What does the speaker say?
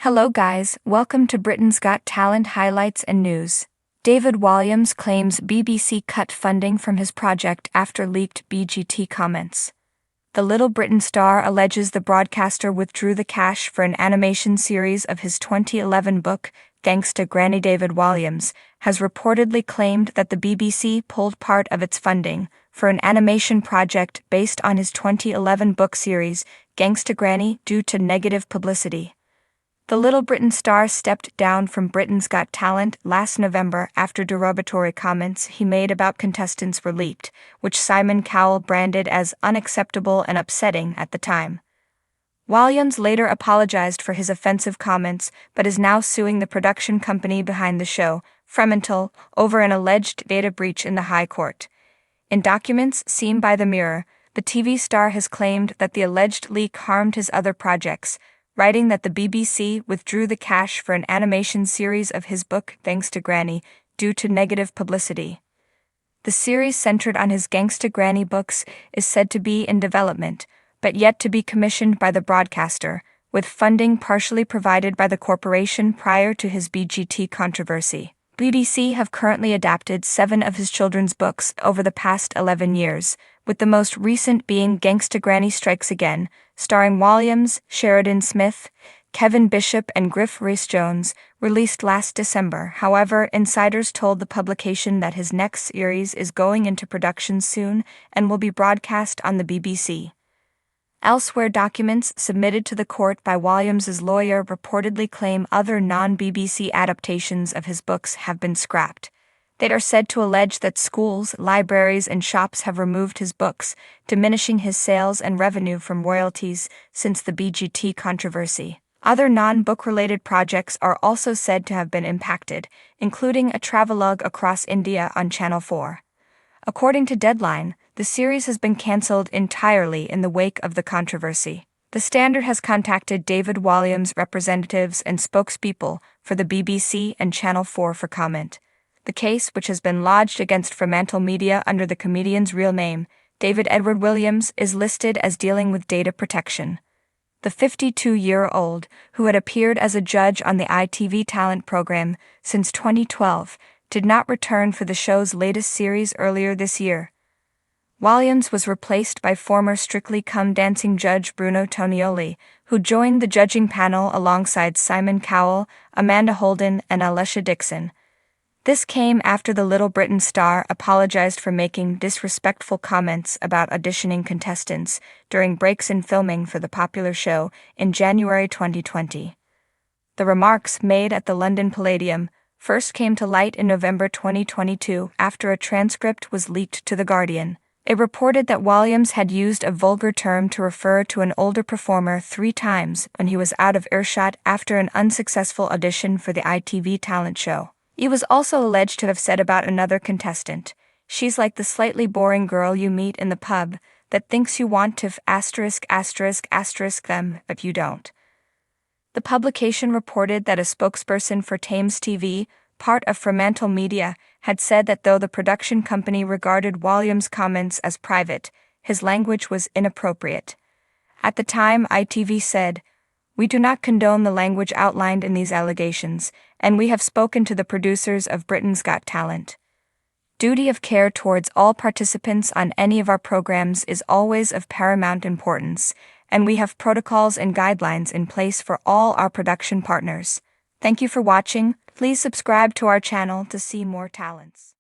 Hello guys, welcome to Britain's Got Talent highlights and news. David Walliams claims BBC cut funding from his project after leaked BGT comments. The Little Britain star alleges the broadcaster withdrew the cash for an animation series of his 2011 book, Gangsta Granny. David Walliams has reportedly claimed that the BBC pulled part of its funding for an animation project based on his 2011 book series, Gangsta Granny, due to negative publicity. The Little Britain star stepped down from Britain's Got Talent last November after derogatory comments he made about contestants were leaked, which Simon Cowell branded as unacceptable and upsetting at the time. Walliams later apologized for his offensive comments but is now suing the production company behind the show, Fremantle, over an alleged data breach in the High Court. In documents seen by The Mirror, the TV star has claimed that the alleged leak harmed his other projects, writing that the BBC withdrew the cash for an animation series of his book Gangsta Granny due to negative publicity. The series centered on his Gangsta Granny books is said to be in development, but yet to be commissioned by the broadcaster, with funding partially provided by the corporation prior to his BGT controversy. BBC have currently adapted 7 of his children's books over the past 11 years, with the most recent being Gangsta Granny Strikes Again, starring Walliams, Sheridan Smith, Kevin Bishop and Griff Rhys-Jones, released last December. However, insiders told the publication that his next series is going into production soon and will be broadcast on the BBC. Elsewhere, documents submitted to the court by Walliams' lawyer reportedly claim other non-BBC adaptations of his books have been scrapped. They are said to allege that schools, libraries, and shops have removed his books, diminishing his sales and revenue from royalties since the BGT controversy. Other non-book-related projects are also said to have been impacted, including a travelogue across India on Channel 4. According to Deadline, the series has been cancelled entirely in the wake of the controversy. The Standard has contacted David Walliams' representatives and spokespeople for the BBC and Channel 4 for comment. The case, which has been lodged against Fremantle Media under the comedian's real name, David Edward Williams, is listed as dealing with data protection. The 52-year-old, who had appeared as a judge on the ITV talent program since 2012, did not return for the show's latest series earlier this year. Walliams was replaced by former Strictly Come Dancing judge Bruno Tonioli, who joined the judging panel alongside Simon Cowell, Amanda Holden, and Alessia Dixon. This came after the Little Britain star apologized for making disrespectful comments about auditioning contestants during breaks in filming for the popular show in January 2020. The remarks, made at the London Palladium, first came to light in November 2022 after a transcript was leaked to The Guardian. It reported that Walliams had used a vulgar term to refer to an older performer 3 times when he was out of earshot after an unsuccessful audition for the ITV talent show. He was also alleged to have said about another contestant, "She's like the slightly boring girl you meet in the pub that thinks you want to them, but you don't." The publication reported that a spokesperson for Thames TV, part of Fremantle Media, had said that though the production company regarded Walliams' comments as private, his language was inappropriate. At the time, ITV said, "We do not condone the language outlined in these allegations, and we have spoken to the producers of Britain's Got Talent. Duty of care towards all participants on any of our programs is always of paramount importance, and we have protocols and guidelines in place for all our production partners. Thank you for watching. Please subscribe to our channel to see more talents."